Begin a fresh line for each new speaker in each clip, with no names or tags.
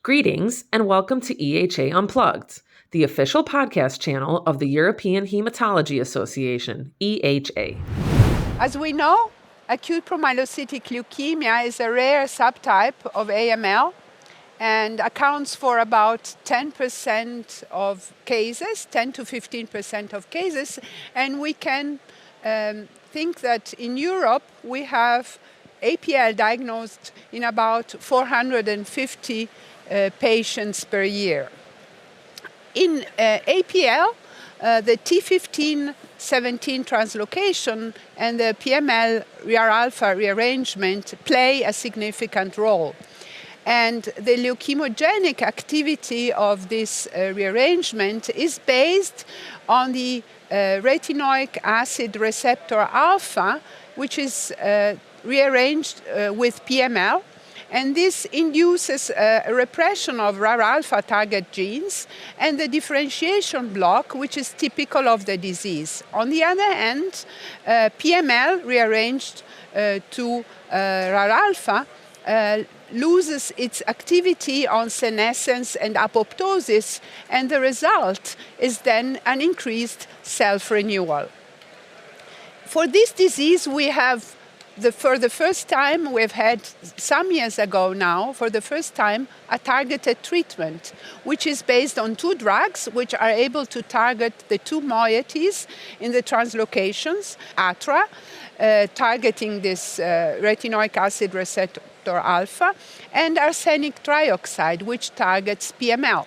Greetings and welcome to EHA Unplugged, the official podcast channel of the European Hematology Association, EHA.
As we know, acute promyelocytic leukemia is a rare subtype of AML and accounts for about 10% of cases, 10 to 15% of cases, and we can think that in Europe we have APL diagnosed in about 450 patients per year. In APL, the T15-17 translocation and the PML RAR rearrangement play a significant role. And the leukemogenic activity of this rearrangement is based on the retinoic acid receptor alpha, which is rearranged with PML. And this induces a repression of RAR target genes and the differentiation block, which is typical of the disease. On the other hand, PML rearranged to RAR loses its activity on senescence and apoptosis, and the result is then an increased self-renewal. For this disease, we have for the first time, we've had some years ago now, for the first time, a targeted treatment, which is based on two drugs which are able to target the two moieties in the translocations, ATRA, targeting this retinoic acid receptor alpha, and arsenic trioxide, which targets PML.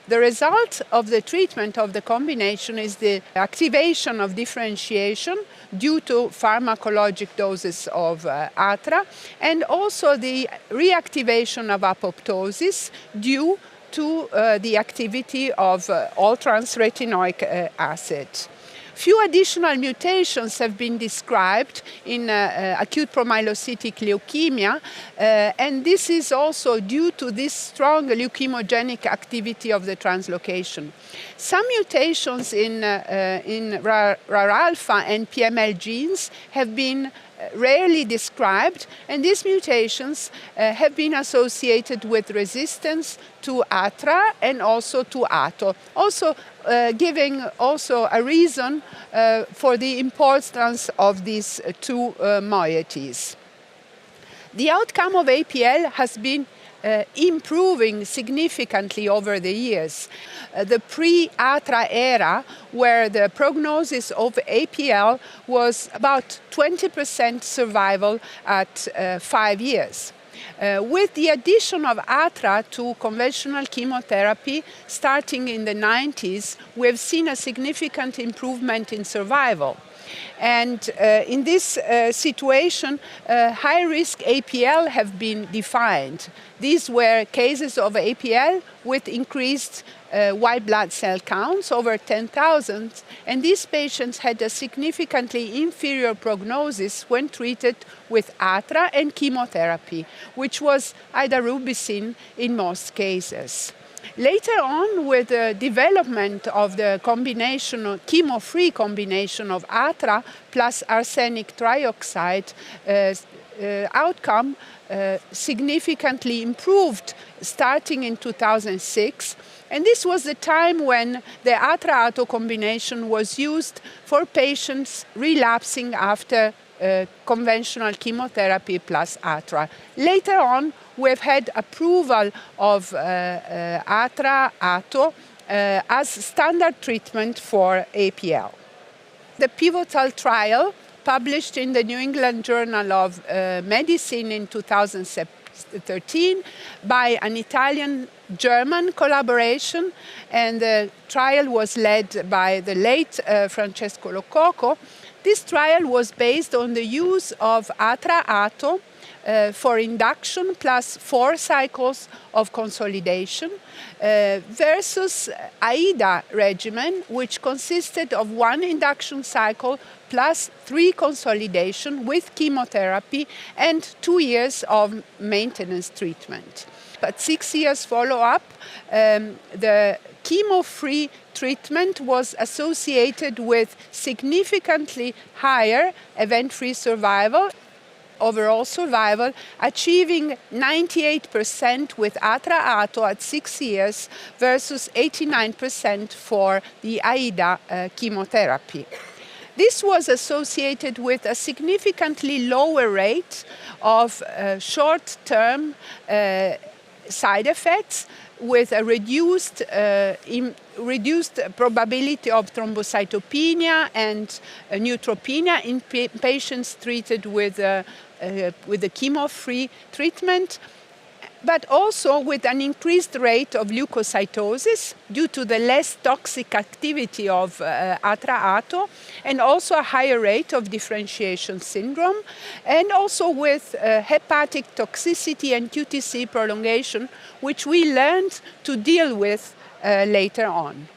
The result of the treatment of the combination is the activation of differentiation due to pharmacologic doses of ATRA, and also the reactivation of apoptosis due to the activity of all-trans retinoic acid. Few additional mutations have been described in acute promyelocytic leukemia, and this is also due to this strong leukemogenic activity of the translocation. Some mutations in RAR alpha and PML genes have been rarely described, and these mutations have been associated with resistance to ATRA and also to ATO, also giving also a reason for the importance of these two moieties. The outcome of APL has been improving significantly over the years. The pre-ATRA era, where the prognosis of APL was about 20% survival at 5 years. With the addition of ATRA to conventional chemotherapy starting in the 90s, we have seen a significant improvement in survival. And in this situation, high-risk APL have been defined. These were cases of APL with increased white blood cell counts, over 10,000, and these patients had a significantly inferior prognosis when treated with ATRA and chemotherapy, which was idarubicin in most cases. Later on, with the development of the combination, chemo-free combination of ATRA plus arsenic trioxide, outcome significantly improved starting in 2006. And this was the time when the ATRA-ATO combination was used for patients relapsing after conventional chemotherapy plus ATRA. Later on, we've had approval of ATRA-ATO as standard treatment for APL. The pivotal trial, published in the New England Journal of Medicine in 2013 by an Italian-German collaboration, and the trial was led by the late Francesco Lo Coco. This trial was based on the use of ATRA-ATO for induction plus 4 cycles of consolidation versus AIDA regimen, which consisted of 1 induction cycle plus 3 consolidation with chemotherapy and 2 years of maintenance treatment. At 6 years follow-up, the chemo-free treatment was associated with significantly higher event-free survival. overall survival, achieving 98% with ATRA-ATO at 6 years versus 89% for the AIDA chemotherapy. This was associated with a significantly lower rate of short-term side effects, with a reduced probability of thrombocytopenia and neutropenia in patients treated with the chemo-free treatment, but also with an increased rate of leukocytosis due to the less toxic activity of ATRA-ATO, and also a higher rate of differentiation syndrome, and also with hepatic toxicity and QTc prolongation, which we learned to deal with later on.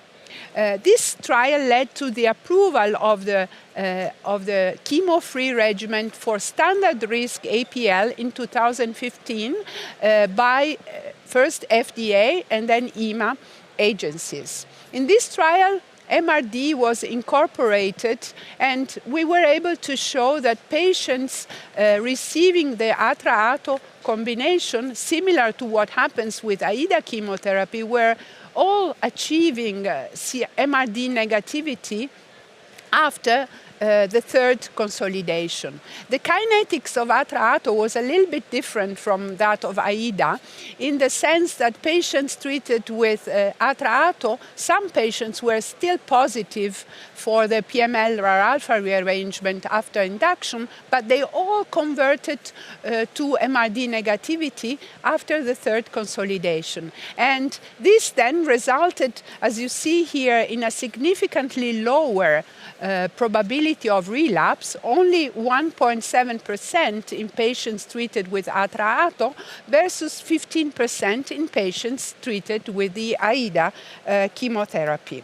This trial led to the approval of the chemo-free regimen for standard risk APL in 2015 by first FDA and then EMA agencies. In this trial, MRD was incorporated, and we were able to show that patients receiving the ATRA-ATO combination, similar to what happens with AIDA chemotherapy, were all achieving MRD negativity after the third consolidation. The kinetics of ATRA-ATO was a little bit different from that of AIDA, in the sense that patients treated with ATRA-ATO, some patients were still positive for the PML RAR-alpha rearrangement after induction, but they all converted to MRD negativity after the third consolidation. And this then resulted, as you see here, in a significantly lower probability of relapse, only 1.7% in patients treated with ATRA-ATO versus 15% in patients treated with the AIDA chemotherapy.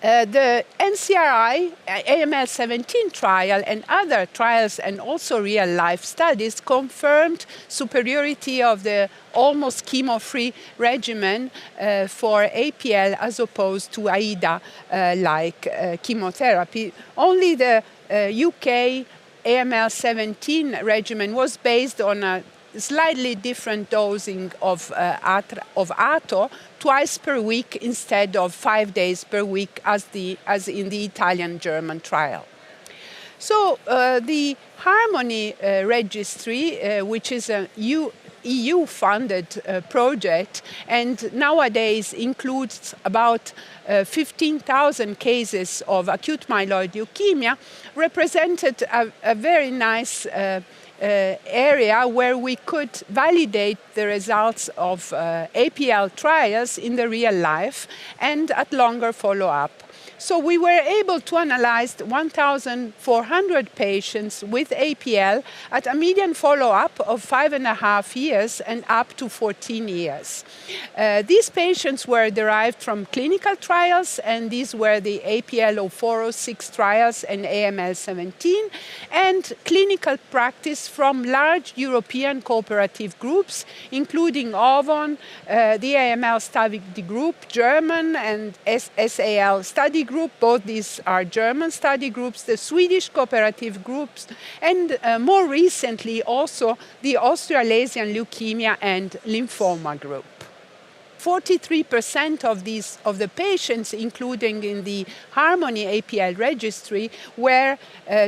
The NCRI AML-17 trial and other trials and also real-life studies confirmed superiority of the almost chemo-free regimen for APL as opposed to AIDA-like chemotherapy. Only the UK AML-17 regimen was based on a slightly different dosing of ATO twice per week instead of 5 days per week as in the Italian-German trial. So the Harmony registry, which is a EU-funded project, and nowadays includes about 15,000 cases of acute myeloid leukemia, represented a very nice area where we could validate the results of APL trials in the real life and at longer follow-up. So we were able to analyze 1,400 patients with APL at a median follow-up of 5.5 years and up to 14 years. These patients were derived from clinical trials, and these were the APL 0406 trials and AML-17, and clinical practice from large European cooperative groups, including OVON, the AML study group, German, and SAL study group. Both these are German study groups, the Swedish cooperative groups, and more recently also the Australasian Leukemia and Lymphoma group. 43% of the patients, including in the Harmony APL registry, were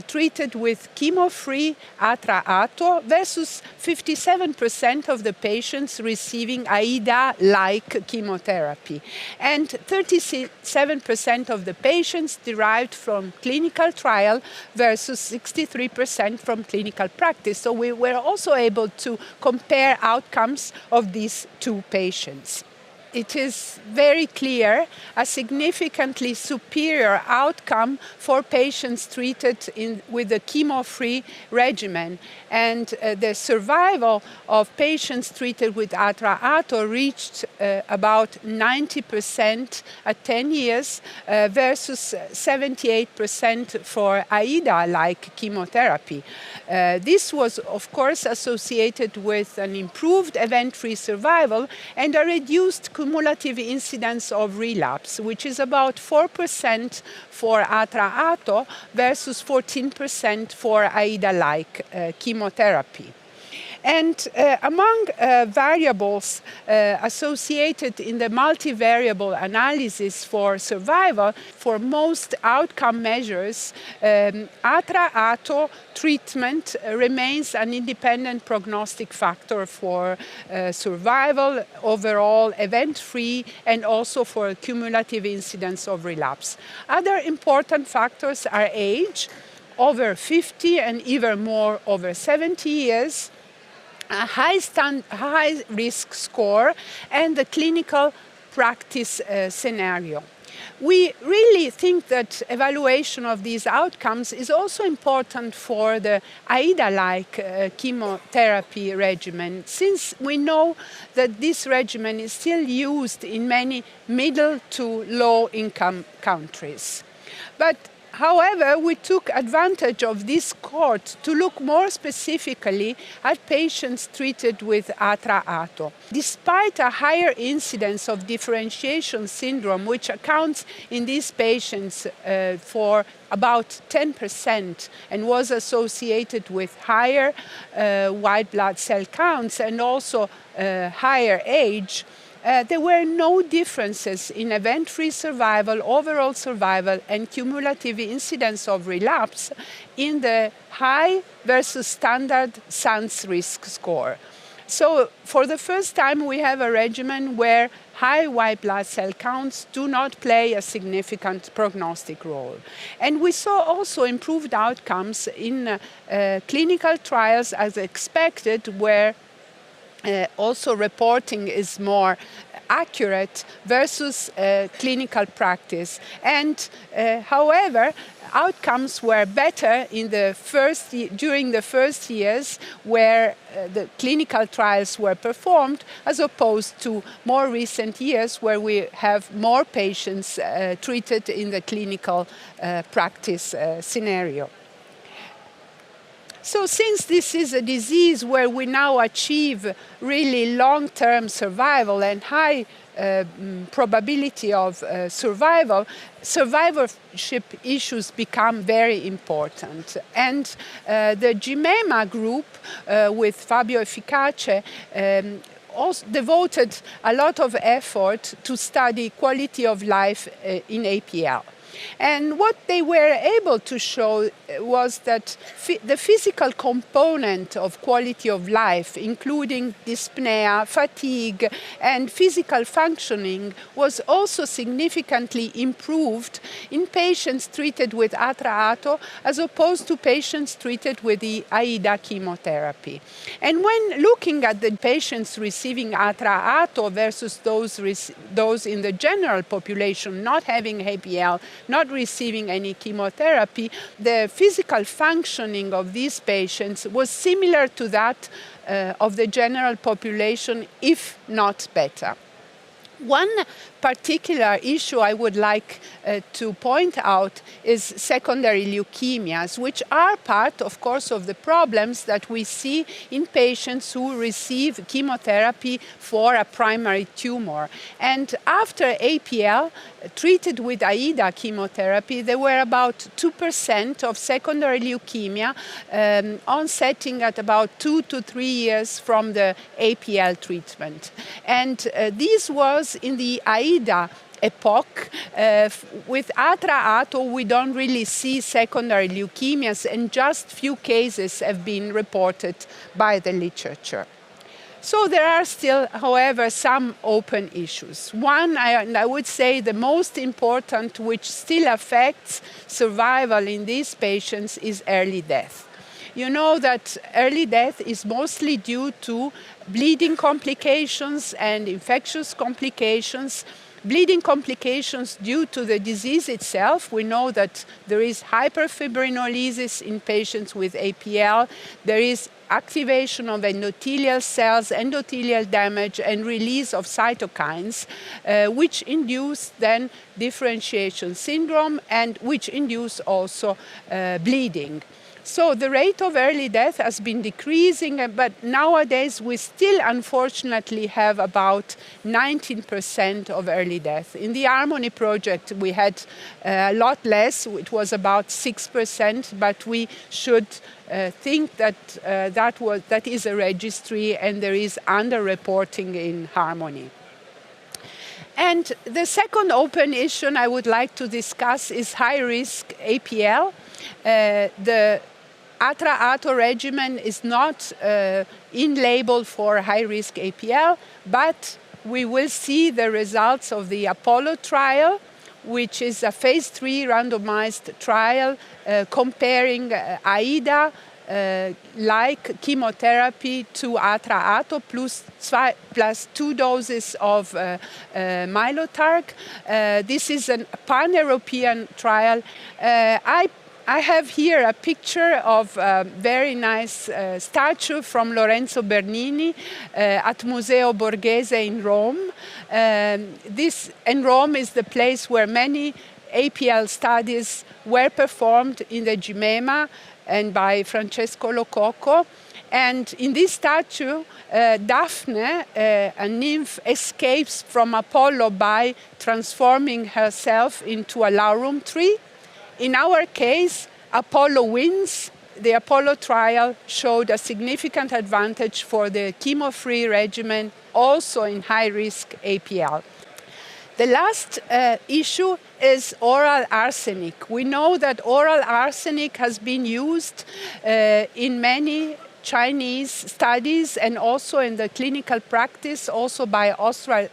treated with chemo-free ATRA-ATO versus 57% of the patients receiving AIDA-like chemotherapy. And 37% of the patients derived from clinical trial versus 63% from clinical practice. So we were also able to compare outcomes of these two patients. It is very clear a significantly superior outcome for patients treated with the chemo-free regimen. And the survival of patients treated with ATRA-ATO reached about 90% at 10 years versus 78% for AIDA-like chemotherapy. This was, of course, associated with an improved event-free survival and a reduced cumulative incidence of relapse, which is about 4% for ATRA-ATO versus 14% for AIDA-like chemotherapy. And among variables associated in the multivariable analysis for survival, for most outcome measures, ATRA-ATO treatment remains an independent prognostic factor for survival, overall event-free, and also for cumulative incidence of relapse. Other important factors are age, over 50 and even more over 70 years, a high risk score, and the clinical practice scenario. We really think that evaluation of these outcomes is also important for the AIDA-like chemotherapy regimen, since we know that this regimen is still used in many middle to low-income countries. But however, we took advantage of this cohort to look more specifically at patients treated with ATRA-ATO. Despite a higher incidence of differentiation syndrome, which accounts in these patients for about 10% and was associated with higher white blood cell counts and also higher age, there were no differences in event-free survival, overall survival, and cumulative incidence of relapse in the high versus standard SANS risk score. So for the first time, we have a regimen where high white blood cell counts do not play a significant prognostic role. And we saw also improved outcomes in clinical trials as expected, where also reporting is more accurate versus clinical practice. And however, outcomes were better in during the first years where the clinical trials were performed, as opposed to more recent years where we have more patients treated in the clinical practice scenario. So since this is a disease where we now achieve really long-term survival and high probability of survival, survivorship issues become very important. And the GIMEMA group with Fabio Efficace also devoted a lot of effort to study quality of life in APL. And what they were able to show was that the physical component of quality of life, including dyspnea, fatigue, and physical functioning, was also significantly improved in patients treated with ATRA-ATO as opposed to patients treated with the AIDA chemotherapy. And when looking at the patients receiving ATRA-ATO versus those in the general population not having APL, not receiving any chemotherapy, the physical functioning of these patients was similar to that of the general population, if not better. One particular issue I would like to point out is secondary leukemias, which are part, of course, of the problems that we see in patients who receive chemotherapy for a primary tumor. And after APL, treated with AIDA chemotherapy, there were about 2% of secondary leukemia onsetting at about 2 to 3 years from the APL treatment. And this was in the AIDA epoch. With ATRA-ATO, we don't really see secondary leukemias, and just few cases have been reported by the literature. So there are still, however, some open issues. One, I would say the most important, which still affects survival in these patients, is early death. You know that early death is mostly due to bleeding complications and infectious complications. Bleeding complications due to the disease itself. We know that there is hyperfibrinolysis in patients with APL. There is activation of endothelial cells, endothelial damage, and release of cytokines, which induce then differentiation syndrome and which induce also bleeding. So the rate of early death has been decreasing, but nowadays we still unfortunately have about 19% of early death. In the Harmony project we had a lot less, it was about 6%, but we should think that that is a registry and there is under-reporting in Harmony. And the second open issue I would like to discuss is high-risk APL. The ATRA regimen is not in label for high-risk APL, but we will see the results of the Apollo trial, which is a phase 3 randomized trial comparing AIDA like chemotherapy to ATRA plus 2 doses of Mylotarg. This is a pan-European trial. I have here a picture of a very nice statue from Lorenzo Bernini at Museo Borghese in Rome. Rome is the place where many APL studies were performed in the Gimema and by Francesco Lo Coco. And in this statue, Daphne, a nymph, escapes from Apollo by transforming herself into a laurum tree. In our case, Apollo wins. The Apollo trial showed a significant advantage for the chemo-free regimen, also in high-risk APL. The last issue is oral arsenic. We know that oral arsenic has been used in many Chinese studies and also in the clinical practice, also by Australasian,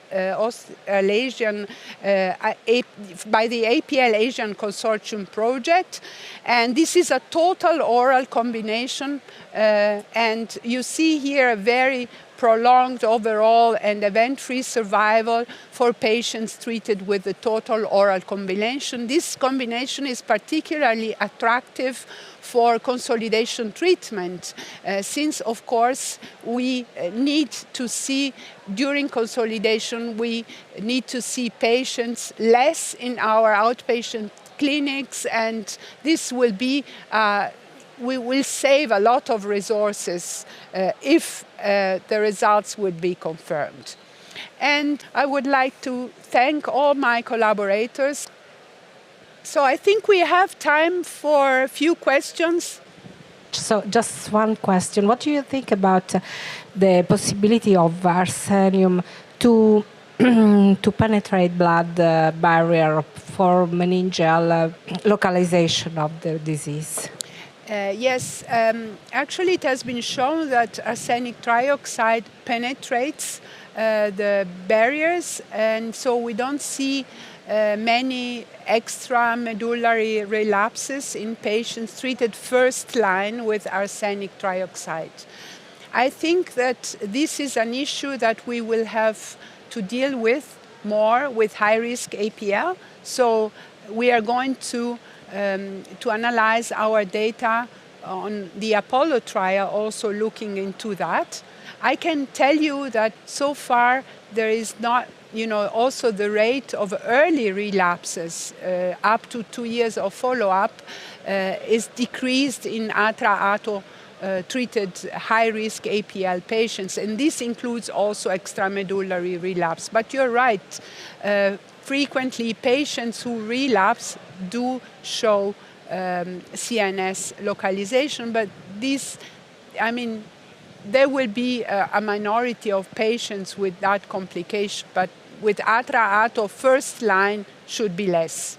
by the APL Asian Consortium project. And this is a total oral combination. And you see here a very prolonged overall and event-free survival for patients treated with the total oral combination. This combination is particularly attractive for consolidation treatment, since, of course, we need to see, during consolidation, we need to see patients less in our outpatient clinics, and this will be we will save a lot of resources if the results would be confirmed. And I would like to thank all my collaborators. So I think we have time for a few questions.
So just one question. What do you think about the possibility of arsenium to penetrate blood barrier for meningeal localization of the disease?
Yes, actually it has been shown that arsenic trioxide penetrates the barriers, and so we don't see many extramedullary relapses in patients treated first line with arsenic trioxide. I think that this is an issue that we will have to deal with more with high-risk APL. So we are going to analyze our data on the Apollo trial, also looking into that. I can tell you that so far there is not, also the rate of early relapses up to 2 years of follow-up is decreased in ATRA treated high-risk APL patients, and this includes also extramedullary relapse. But you're right, frequently patients who relapse do show CNS localization, but there will be a minority of patients with that complication, but with ATRA first line should be less.